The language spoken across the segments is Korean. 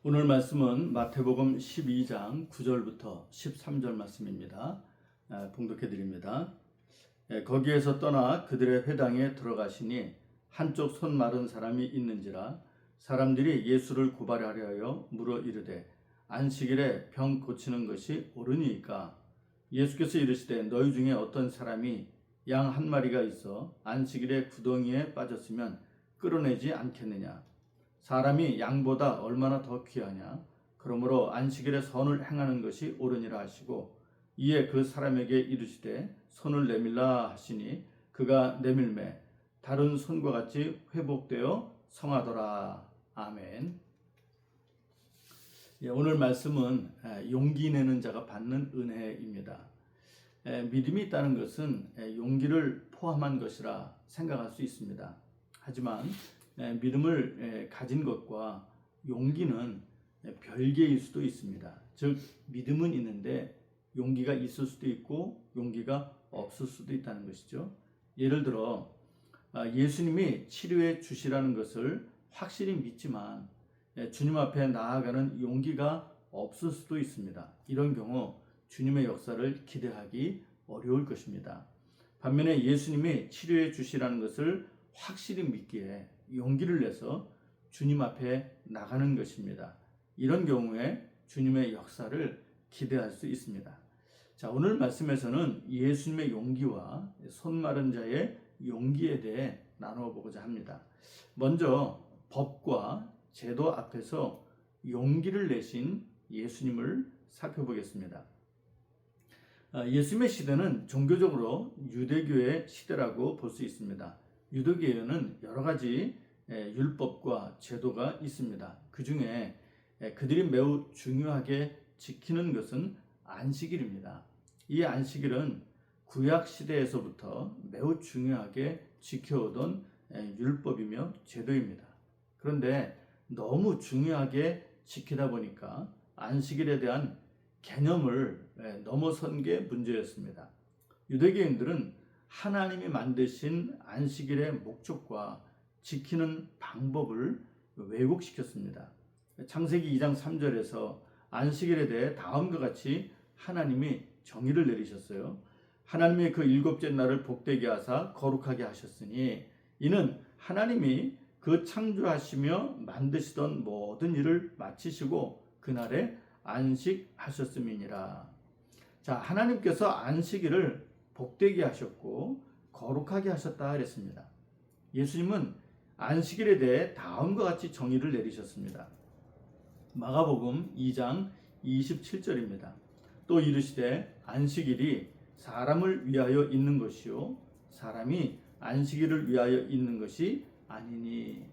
오늘 말씀은 마태복음 12장 9절부터 13절 말씀입니다. 봉독해 드립니다. 거기에서 떠나 그들의 회당에 들어가시니 한쪽 손 마른 사람이 있는지라 사람들이 예수를 고발하려 하여 물어 이르되 안식일에 병 고치는 것이 옳으니까? 예수께서 이르시되 너희 중에 어떤 사람이 양 한 마리가 있어 안식일에 구덩이에 빠졌으면 끌어내지 않겠느냐? 사람이 양보다 얼마나 더 귀하냐? 그러므로 안식일에 선을 행하는 것이 옳으니라 하시고 이에 그 사람에게 이르시되 손을 내밀라 하시니 그가 내밀매 다른 손과 같이 회복되어 성하더라. 아멘. 오늘 말씀은 용기 내는 자가 받는 은혜입니다. 믿음이 있다는 것은 용기를 포함한 것이라 생각할 수 있습니다. 하지만 믿음을 가진 것과 용기는 별개일 수도 있습니다. 즉 믿음은 있는데 용기가 있을 수도 있고 용기가 없을 수도 있다는 것이죠. 예를 들어 예수님이 치료해 주시라는 것을 확실히 믿지만 주님 앞에 나아가는 용기가 없을 수도 있습니다. 이런 경우 주님의 역사를 기대하기 어려울 것입니다. 반면에 예수님이 치료해 주시라는 것을 확실히 믿기에 용기를 내서 주님 앞에 나가는 것입니다. 이런 경우에 주님의 역사를 기대할 수 있습니다. 자, 오늘 말씀에서는 예수님의 용기와 손 마른 자의 용기에 대해 나누어 보고자 합니다. 먼저 법과 제도 앞에서 용기를 내신 예수님을 살펴보겠습니다. 예수님의 시대는 종교적으로 유대교의 시대라고 볼 수 있습니다. 유대교에는 여러 가지 율법과 제도가 있습니다. 그 중에 그들이 매우 중요하게 지키는 것은 안식일입니다. 이 안식일은 구약 시대에서부터 매우 중요하게 지켜오던 율법이며 제도입니다. 그런데 너무 중요하게 지키다 보니까 안식일에 대한 개념을 넘어선 게 문제였습니다. 유대교인들은 하나님이 만드신 안식일의 목적과 지키는 방법을 왜곡시켰습니다. 창세기 2장 3절에서 안식일에 대해 다음과 같이 하나님이 정의를 내리셨어요. 하나님이 그 일곱째 날을 복되게 하사 거룩하게 하셨으니 이는 하나님이 그 창조하시며 만드시던 모든 일을 마치시고 그날에 안식하셨음이니라. 자, 하나님께서 안식일을 복되게 하셨고 거룩하게 하셨다 그랬습니다. 예수님은 안식일에 대해 다음과 같이 정의를 내리셨습니다. 마가복음 2장 27절입니다. 또 이르시되 안식일이 사람을 위하여 있는 것이요 사람이 안식일을 위하여 있는 것이 아니니.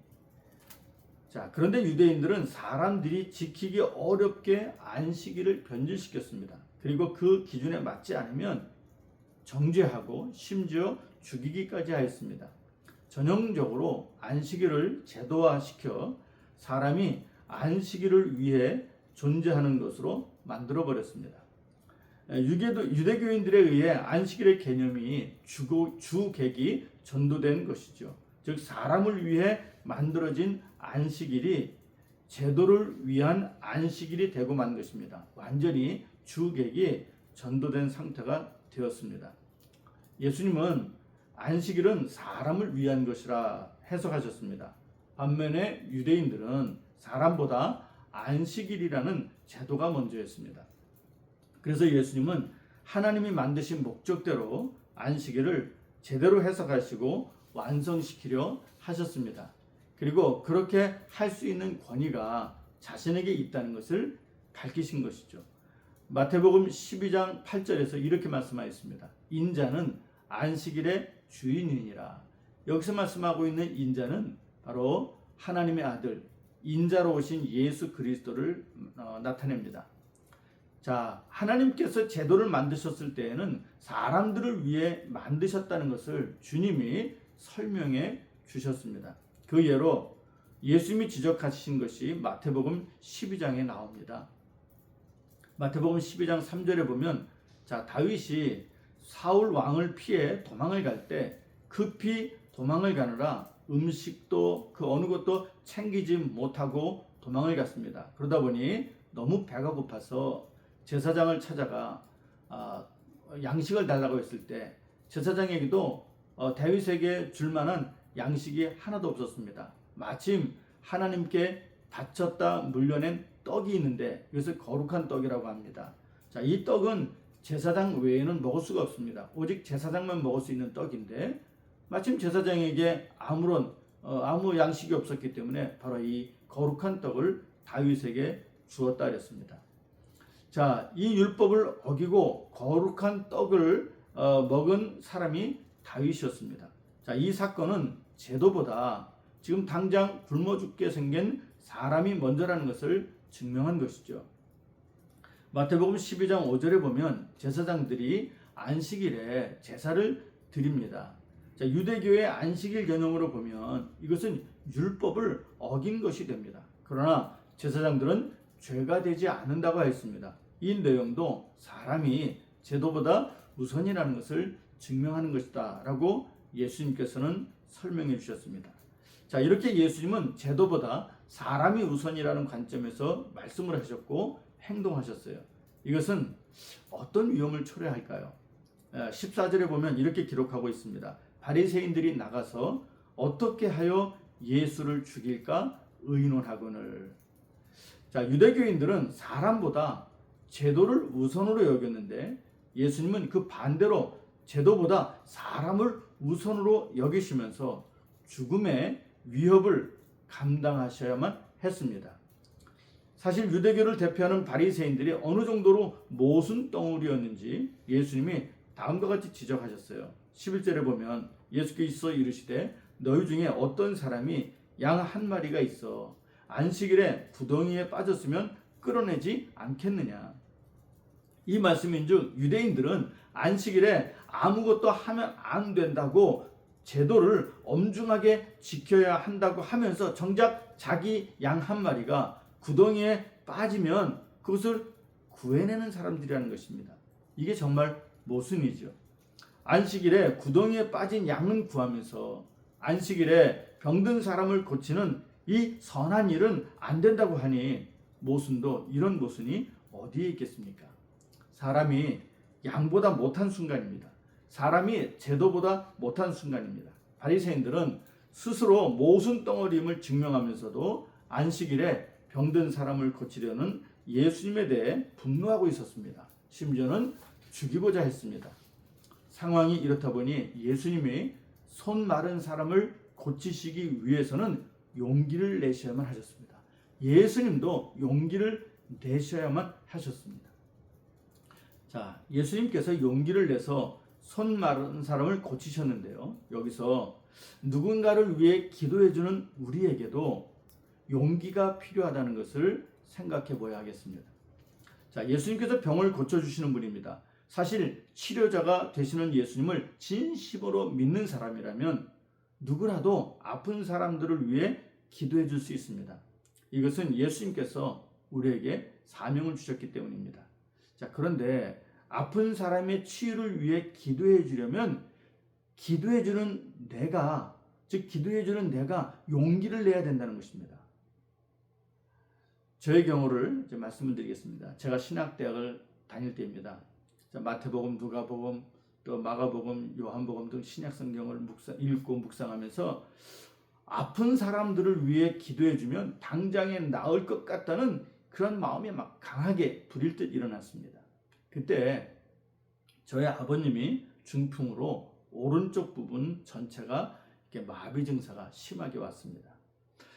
자, 그런데 유대인들은 사람들이 지키기 어렵게 안식일을 변질시켰습니다. 그리고 그 기준에 맞지 않으면 정죄하고 심지어 죽이기까지 하였습니다. 전형적으로 안식일을 제도화시켜 사람이 안식일을 위해 존재하는 것으로 만들어버렸습니다. 유대교인들에 의해 안식일의 개념이 주객이 전도된 것이죠. 즉 사람을 위해 만들어진 안식일이 제도를 위한 안식일이 되고 만 것입니다. 완전히 주객이 전도된 상태가 되었습니다. 예수님은 안식일은 사람을 위한 것이라 해석하셨습니다. 반면에 유대인들은 사람보다 안식일이라는 제도가 먼저였습니다. 그래서 예수님은 하나님이 만드신 목적대로 안식일을 제대로 해석하시고 완성시키려 하셨습니다. 그리고 그렇게 할 수 있는 권위가 자신에게 있다는 것을 밝히신 것이죠. 마태복음 12장 8절에서 이렇게 말씀하였습니다. 인자는 안식일의 주인이니라. 여기서 말씀하고 있는 인자는 바로 하나님의 아들 인자로 오신 예수 그리스도를 나타냅니다. 자, 하나님께서 제도를 만드셨을 때에는 사람들을 위해 만드셨다는 것을 주님이 설명해 주셨습니다. 그 예로 예수님이 지적하신 것이 마태복음 12장에 나옵니다. 마태복음 12장 3절에 보면 자, 다윗이 사울 왕을 피해 도망을 갈 때 급히 도망을 가느라 음식도 그 어느 것도 챙기지 못하고 도망을 갔습니다. 그러다 보니 너무 배가 고파서 제사장을 찾아가 양식을 달라고 했을 때 제사장에게도 다윗에게 줄 만한 양식이 하나도 없었습니다. 마침 하나님께 바쳤다 물려낸 떡이 있는데 이것을 거룩한 떡이라고 합니다. 자, 이 떡은 제사장 외에는 먹을 수가 없습니다. 오직 제사장만 먹을 수 있는 떡인데 마침 제사장에게 아무 양식이 없었기 때문에 바로 이 거룩한 떡을 다윗에게 주었다 그랬습니다. 자, 이 율법을 어기고 거룩한 떡을 먹은 사람이 다윗이었습니다. 자, 이 사건은 제도보다 지금 당장 굶어 죽게 생긴 사람이 먼저라는 것을 증명한 것이죠. 마태복음 12장 5절에 보면 제사장들이 안식일에 제사를 드립니다. 자, 유대교의 안식일 개념으로 보면 이것은 율법을 어긴 것이 됩니다. 그러나 제사장들은 죄가 되지 않는다고 했습니다. 이 내용도 사람이 제도보다 우선이라는 것을 증명하는 것이다 라고 예수님께서는 설명해 주셨습니다. 자, 이렇게 예수님은 제도보다 사람이 우선이라는 관점에서 말씀을 하셨고 행동하셨어요. 이것은 어떤 위험을 초래할까요? 14절에 보면 이렇게 기록하고 있습니다. 바리새인들이 나가서 어떻게 하여 예수를 죽일까 의논하거늘. 자, 유대교인들은 사람보다 제도를 우선으로 여겼는데 예수님은 그 반대로 제도보다 사람을 우선으로 여기시면서 죽음의 위협을 감당하셔야만 했습니다. 사실 유대교를 대표하는 바리새인들이 어느 정도로 모순 덩어리였는지 예수님이 다음과 같이 지적하셨어요. 11절에 보면 예수께서 이르시되 너희 중에 어떤 사람이 양 한 마리가 있어 안식일에 구덩이에 빠졌으면 끌어내지 않겠느냐. 이 말씀인즉 유대인들은 안식일에 아무것도 하면 안 된다고 제도를 엄중하게 지켜야 한다고 하면서 정작 자기 양 한 마리가 구덩이에 빠지면 그것을 구해내는 사람들이라는 것입니다. 이게 정말 모순이죠. 안식일에 구덩이에 빠진 양은 구하면서 안식일에 병든 사람을 고치는 이 선한 일은 안 된다고 하니 모순도 이런 모순이 어디에 있겠습니까? 사람이 양보다 못한 순간입니다. 사람이 제도보다 못한 순간입니다. 바리새인들은 스스로 모순 덩어리임을 증명하면서도 안식일에 병든 사람을 고치려는 예수님에 대해 분노하고 있었습니다. 심지어는 죽이고자 했습니다. 상황이 이렇다 보니 예수님이 손 마른 사람을 고치시기 위해서는 용기를 내셔야만 하셨습니다. 예수님도 용기를 내셔야만 하셨습니다. 자, 예수님께서 용기를 내서 손 마른 사람을 고치셨는데요. 여기서 누군가를 위해 기도해주는 우리에게도 용기가 필요하다는 것을 생각해 보아야 하겠습니다. 자, 예수님께서 병을 고쳐주시는 분입니다. 사실 치료자가 되시는 예수님을 진심으로 믿는 사람이라면 누구라도 아픈 사람들을 위해 기도해 줄 수 있습니다. 이것은 예수님께서 우리에게 사명을 주셨기 때문입니다. 자, 그런데 아픈 사람의 치유를 위해 기도해 주려면 기도해 주는 내가 용기를 내야 된다는 것입니다. 저의 경우를 이제 말씀을 드리겠습니다. 제가 신학대학을 다닐 때입니다. 자, 마태복음, 누가복음, 또 마가복음, 요한복음 등 신약성경을 읽고 묵상하면서 아픈 사람들을 위해 기도해주면 당장에 나을 것 같다는 그런 마음이 막 강하게 불일 듯 일어났습니다. 그때 저희 아버님이 중풍으로 오른쪽 부분 전체가 이렇게 마비 증세가 심하게 왔습니다.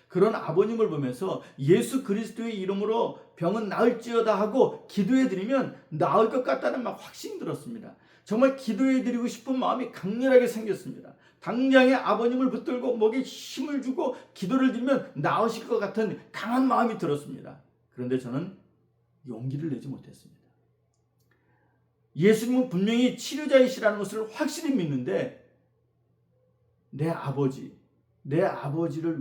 그런 아버님을 보면서 예수 그리스도의 이름으로 병은 나을지어다 하고 기도해드리면 나을 것 같다는 막 확신이 들었습니다. 정말 기도해드리고 싶은 마음이 강렬하게 생겼습니다. 당장에 아버님을 붙들고 목에 힘을 주고 기도를 드리면 나으실 것 같은 강한 마음이 들었습니다. 그런데 저는 용기를 내지 못했습니다. 예수님은 분명히 치료자이시라는 것을 확실히 믿는데 내 아버지를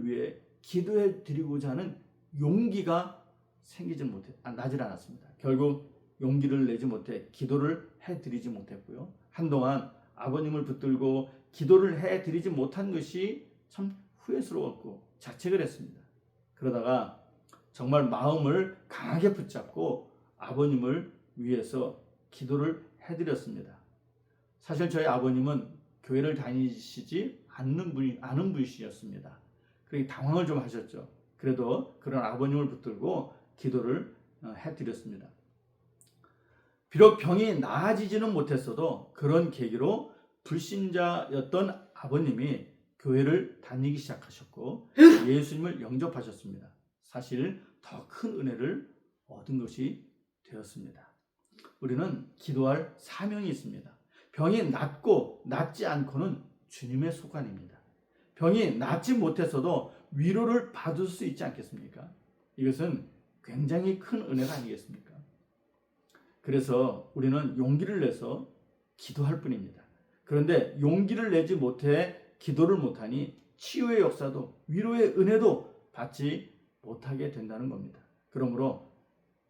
위해 기도해 드리고자 하는 용기가 나질 않았습니다. 결국 용기를 내지 못해 기도를 해드리지 못했고요. 한동안 아버님을 붙들고 기도를 해드리지 못한 것이 참 후회스러웠고 자책을 했습니다. 그러다가 정말 마음을 강하게 붙잡고 아버님을 위해서 기도를 해드렸습니다. 사실 저희 아버님은 교회를 다니시지 않은 분이셨습니다. 그러니 당황을 좀 하셨죠. 그래도 그런 아버님을 붙들고 기도를 해드렸습니다. 비록 병이 나아지지는 못했어도 그런 계기로 불신자였던 아버님이 교회를 다니기 시작하셨고 예수님을 영접하셨습니다. 사실 더 큰 은혜를 얻은 것이 되었습니다. 우리는 기도할 사명이 있습니다. 병이 낫고 낫지 않고는 주님의 소관입니다. 병이 낫지 못했어도 위로를 받을 수 있지 않겠습니까? 이것은 굉장히 큰 은혜가 아니겠습니까? 그래서 우리는 용기를 내서 기도할 뿐입니다. 그런데 용기를 내지 못해 기도를 못하니 치유의 역사도 위로의 은혜도 받지 못하게 된다는 겁니다. 그러므로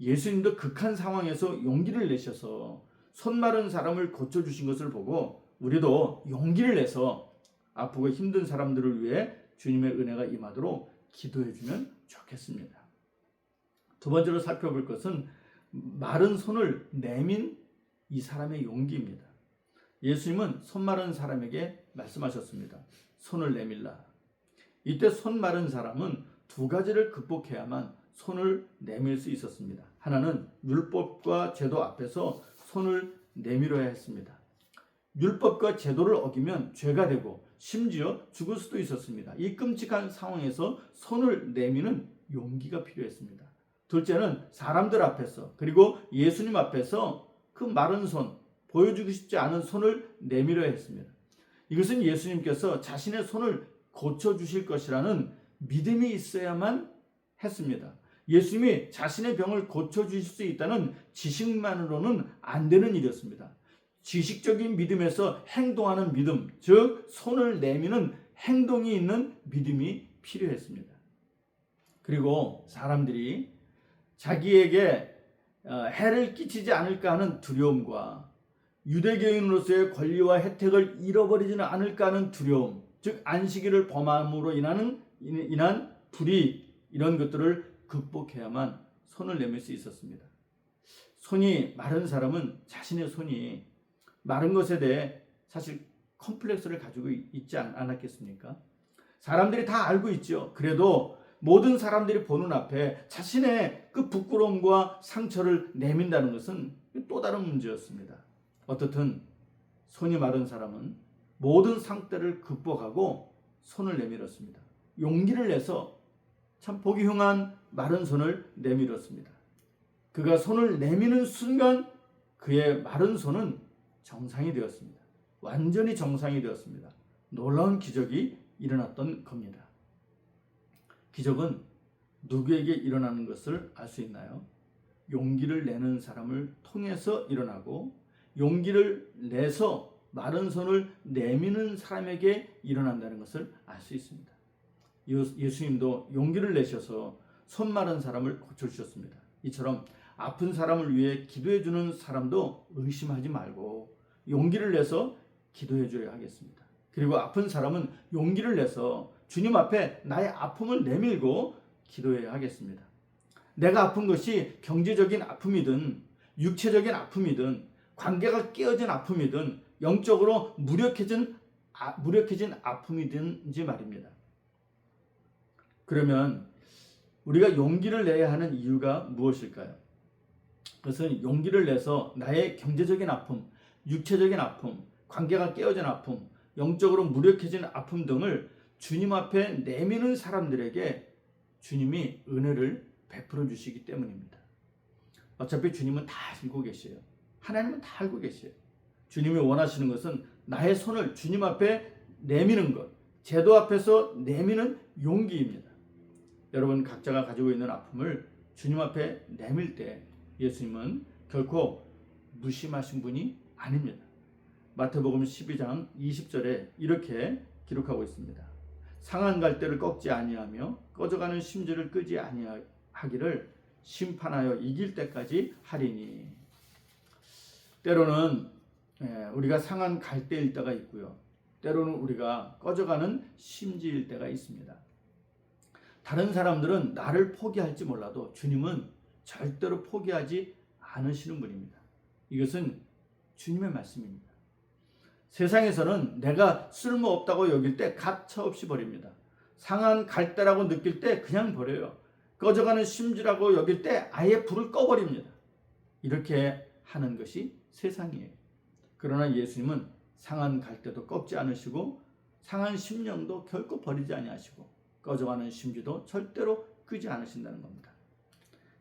예수님도 극한 상황에서 용기를 내셔서 손 마른 사람을 고쳐주신 것을 보고 우리도 용기를 내서 아프고 힘든 사람들을 위해 주님의 은혜가 임하도록 기도해주면 좋겠습니다. 두 번째로 살펴볼 것은 마른 손을 내민 이 사람의 용기입니다. 예수님은 손 마른 사람에게 말씀하셨습니다. 손을 내밀라. 이때 손 마른 사람은 두 가지를 극복해야만 손을 내밀 수 있었습니다. 하나는 율법과 제도 앞에서 손을 내밀어야 했습니다. 율법과 제도를 어기면 죄가 되고 심지어 죽을 수도 있었습니다. 이 끔찍한 상황에서 손을 내미는 용기가 필요했습니다. 둘째는 사람들 앞에서 그리고 예수님 앞에서 그 마른 손, 보여주고 싶지 않은 손을 내밀어야 했습니다. 이것은 예수님께서 자신의 손을 고쳐주실 것이라는 믿음이 있어야만 했습니다. 예수님이 자신의 병을 고쳐주실 수 있다는 지식만으로는 안 되는 일이었습니다. 지식적인 믿음에서 행동하는 믿음, 즉 손을 내미는 행동이 있는 믿음이 필요했습니다. 그리고 사람들이 자기에게 해를 끼치지 않을까 하는 두려움과 유대교인으로서의 권리와 혜택을 잃어버리지는 않을까 하는 두려움, 즉 안식일을 범함으로 인한 불이익, 이런 것들을 극복해야만 손을 내밀 수 있었습니다. 손이 마른 사람은 자신의 손이 마른 것에 대해 사실 컴플렉스를 가지고 있지 않았겠습니까? 사람들이 다 알고 있죠. 그래도 모든 사람들이 보는 앞에 자신의 그 부끄러움과 상처를 내민다는 것은 또 다른 문제였습니다. 어떻든 손이 마른 사람은 모든 상태를 극복하고 손을 내밀었습니다. 용기를 내서 참 보기 흉한 마른 손을 내밀었습니다. 그가 손을 내미는 순간 그의 마른 손은 정상이 되었습니다. 완전히 정상이 되었습니다. 놀라운 기적이 일어났던 겁니다. 기적은 누구에게 일어나는 것을 알 수 있나요? 용기를 내는 사람을 통해서 일어나고 용기를 내서 마른 손을 내미는 사람에게 일어난다는 것을 알 수 있습니다. 예수님도 용기를 내셔서 손 마른 사람을 고쳐주셨습니다. 이처럼 아픈 사람을 위해 기도해주는 사람도 의심하지 말고 용기를 내서 기도해줘야 하겠습니다. 그리고 아픈 사람은 용기를 내서 주님 앞에 나의 아픔을 내밀고 기도해야 하겠습니다. 내가 아픈 것이 경제적인 아픔이든 육체적인 아픔이든 관계가 깨어진 아픔이든 영적으로 무력해진 아픔이든지 말입니다. 그러면 우리가 용기를 내야 하는 이유가 무엇일까요? 그것은 용기를 내서 나의 경제적인 아픔, 육체적인 아픔, 관계가 깨어진 아픔, 영적으로 무력해진 아픔 등을 주님 앞에 내미는 사람들에게 주님이 은혜를 베풀어 주시기 때문입니다. 어차피 주님은 다 알고 계셔요. 하나님은 다 알고 계셔요. 주님이 원하시는 것은 나의 손을 주님 앞에 내미는 것, 제도 앞에서 내미는 용기입니다. 여러분 각자가 가지고 있는 아픔을 주님 앞에 내밀 때 예수님은 결코 무심하신 분이 아닙니다. 마태복음 12장 20절에 이렇게 기록하고 있습니다. 상한 갈대를 꺾지 아니하며 꺼져가는 심지를 끄지 아니하기를 심판하여 이길 때까지 하리니. 때로는 우리가 상한 갈대일 때가 있고요. 때로는 우리가 꺼져가는 심지일 때가 있습니다. 다른 사람들은 나를 포기할지 몰라도 주님은 절대로 포기하지 않으시는 분입니다. 이것은 주님의 말씀입니다. 세상에서는 내가 쓸모없다고 여길 때 가차없이 버립니다. 상한 갈대라고 느낄 때 그냥 버려요. 꺼져가는 심지라고 여길 때 아예 불을 꺼버립니다. 이렇게 하는 것이 세상이에요. 그러나 예수님은 상한 갈대도 꺾지 않으시고 상한 심령도 결코 버리지 아니하시고 꺼져가는 심지도 절대로 끄지 않으신다는 겁니다.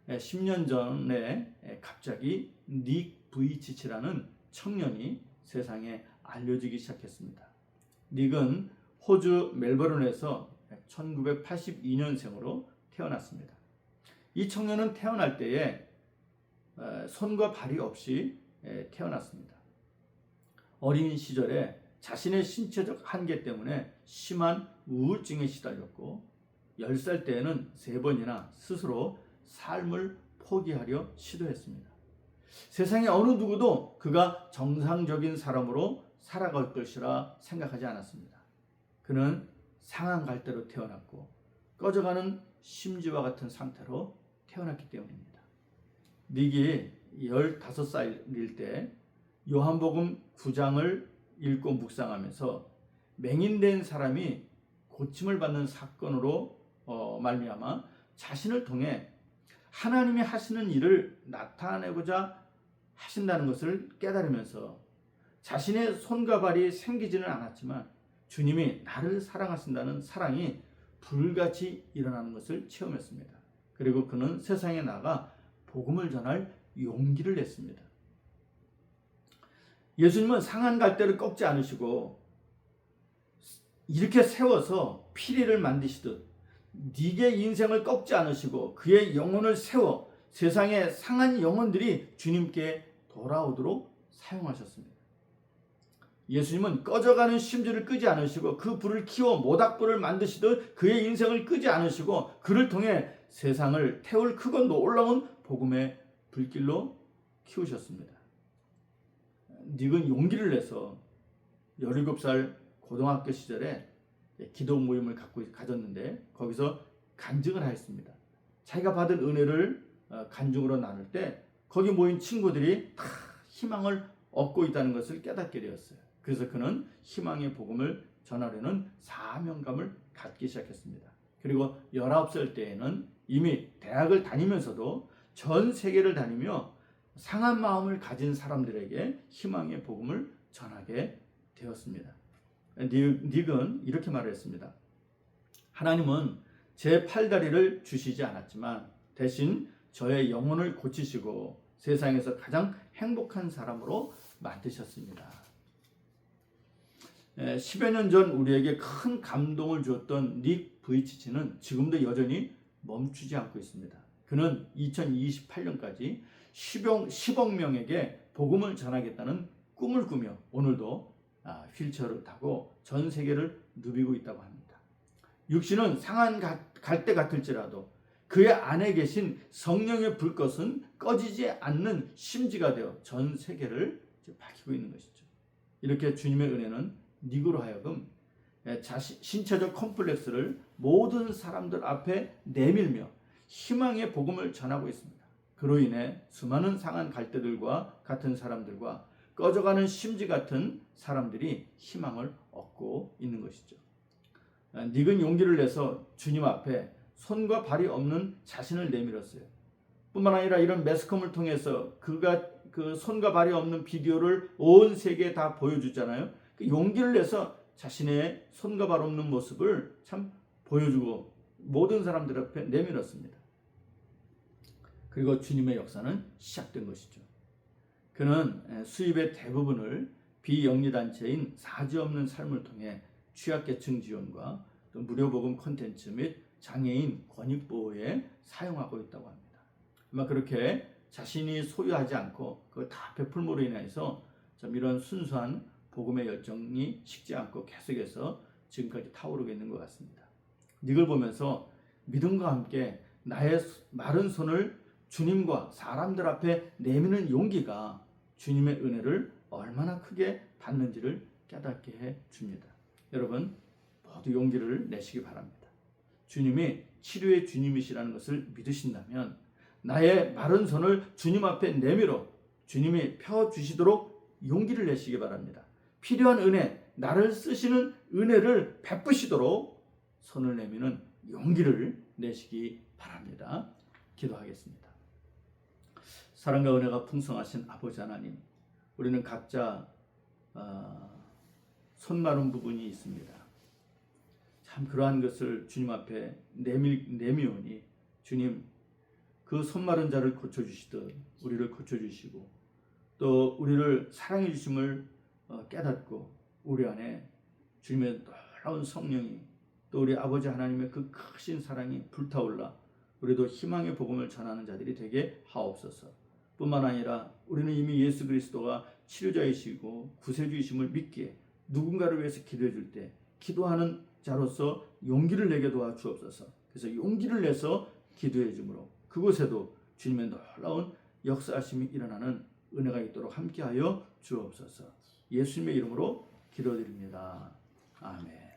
10년 전에 갑자기 닉 부이치치라는 청년이 세상에 알려지기 시작했습니다. 닉은 호주 멜버른에서 1982년생으로 태어났습니다. 이 청년은 태어날 때에 손과 발이 없이 태어났습니다. 어린 시절에 자신의 신체적 한계 때문에 심한 우울증에 시달렸고 10살 때에는 3번이나 스스로 삶을 포기하려 시도했습니다. 세상의 어느 누구도 그가 정상적인 사람으로 살아갈 것이라 생각하지 않았습니다. 그는 상한 갈대로 태어났고 꺼져가는 심지와 같은 상태로 태어났기 때문입니다. 닉이 15살일 때 요한복음 9장을 읽고 묵상하면서 맹인된 사람이 고침을 받는 사건으로 말미암아 자신을 통해 하나님이 하시는 일을 나타내고자 하신다는 것을 깨달으면서 자신의 손과 발이 생기지는 않았지만 주님이 나를 사랑하신다는 사랑이 불같이 일어나는 것을 체험했습니다. 그리고 그는 세상에 나가 복음을 전할 용기를 냈습니다. 예수님은 상한 갈대를 꺾지 않으시고 이렇게 세워서 피리를 만드시듯 닉의 인생을 꺾지 않으시고 그의 영혼을 세워 세상의 상한 영혼들이 주님께 돌아오도록 사용하셨습니다. 예수님은 꺼져가는 심지를 끄지 않으시고 그 불을 키워 모닥불을 만드시듯 그의 인생을 끄지 않으시고 그를 통해 세상을 태울 크고 놀라운 복음의 불길로 키우셨습니다. 닉은 용기를 내서 17살 고등학교 시절에 기도 모임을 가졌는데 거기서 간증을 하였습니다. 자기가 받은 은혜를 간증으로 나눌 때 거기 모인 친구들이 다 희망을 얻고 있다는 것을 깨닫게 되었어요. 그래서 그는 희망의 복음을 전하려는 사명감을 갖기 시작했습니다. 그리고 19살 때에는 이미 대학을 다니면서도 전 세계를 다니며 상한 마음을 가진 사람들에게 희망의 복음을 전하게 되었습니다. 닉은 이렇게 말을 했습니다. 하나님은 제 팔다리를 주시지 않았지만 대신 저의 영혼을 고치시고 세상에서 가장 행복한 사람으로 만드셨습니다. 10여 년 전 우리에게 큰 감동을 주었던 닉 부이치치는 지금도 여전히 멈추지 않고 있습니다. 그는 2028년까지 10억 명에게 복음을 전하겠다는 꿈을 꾸며 오늘도 휠체어를 타고 전 세계를 누비고 있다고 합니다. 육신은 상한 갈대 같을지라도 그의 안에 계신 성령의 불꽃은 꺼지지 않는 심지가 되어 전 세계를 밝히고 있는 것이죠. 이렇게 주님의 은혜는 닉으로 하여금 신체적 컴플렉스를 모든 사람들 앞에 내밀며 희망의 복음을 전하고 있습니다. 그로 인해 수많은 상한 갈대들과 같은 사람들과 꺼져가는 심지 같은 사람들이 희망을 얻고 있는 것이죠. 닉은 용기를 내서 주님 앞에 손과 발이 없는 자신을 내밀었어요. 뿐만 아니라 이런 매스컴을 통해서 그가 그 손과 발이 없는 비디오를 온 세계에 다 보여주잖아요. 그 용기를 내서 자신의 손과 발 없는 모습을 참 보여주고 모든 사람들 앞에 내밀었습니다. 그리고 주님의 역사는 시작된 것이죠. 그는 수입의 대부분을 비영리단체인 사지 없는 삶을 통해 취약계층 지원과 또 무료복음 콘텐츠 및 장애인 권익보호에 사용하고 있다고 합니다. 아마 그렇게 자신이 소유하지 않고 그걸 다 베풀므로 인해서 좀 이런 순수한 복음의 열정이 식지 않고 계속해서 지금까지 타오르고 있는 것 같습니다. 이걸 보면서 믿음과 함께 나의 마른 손을 주님과 사람들 앞에 내미는 용기가 주님의 은혜를 얼마나 크게 받는지를 깨닫게 해 줍니다. 여러분 모두 용기를 내시기 바랍니다. 주님이 치료의 주님이시라는 것을 믿으신다면 나의 마른 손을 주님 앞에 내밀어 주님이 펴주시도록 용기를 내시기 바랍니다. 필요한 은혜, 나를 쓰시는 은혜를 베푸시도록 손을 내미는 용기를 내시기 바랍니다. 기도하겠습니다. 사랑과 은혜가 풍성하신 아버지 하나님, 우리는 각자 손 마른 부분이 있습니다. 참 그러한 것을 주님 앞에 내미오니 주님, 그 손 마른 자를 고쳐주시듯 우리를 고쳐주시고 또 우리를 사랑해 주심을 깨닫고 우리 안에 주님의 놀라운 성령이 또 우리 아버지 하나님의 그 크신 사랑이 불타올라 우리도 희망의 복음을 전하는 자들이 되게 하옵소서. 뿐만 아니라 우리는 이미 예수 그리스도가 치료자이시고 구세주이심을 믿기에 누군가를 위해서 기도해 줄 때 기도하는 자로서 용기를 내게 도와주옵소서. 그래서 용기를 내서 기도해 주므로 그곳에도 주님의 놀라운 역사하심이 일어나는 은혜가 있도록 함께하여 주옵소서. 예수님의 이름으로 기도드립니다. 아멘.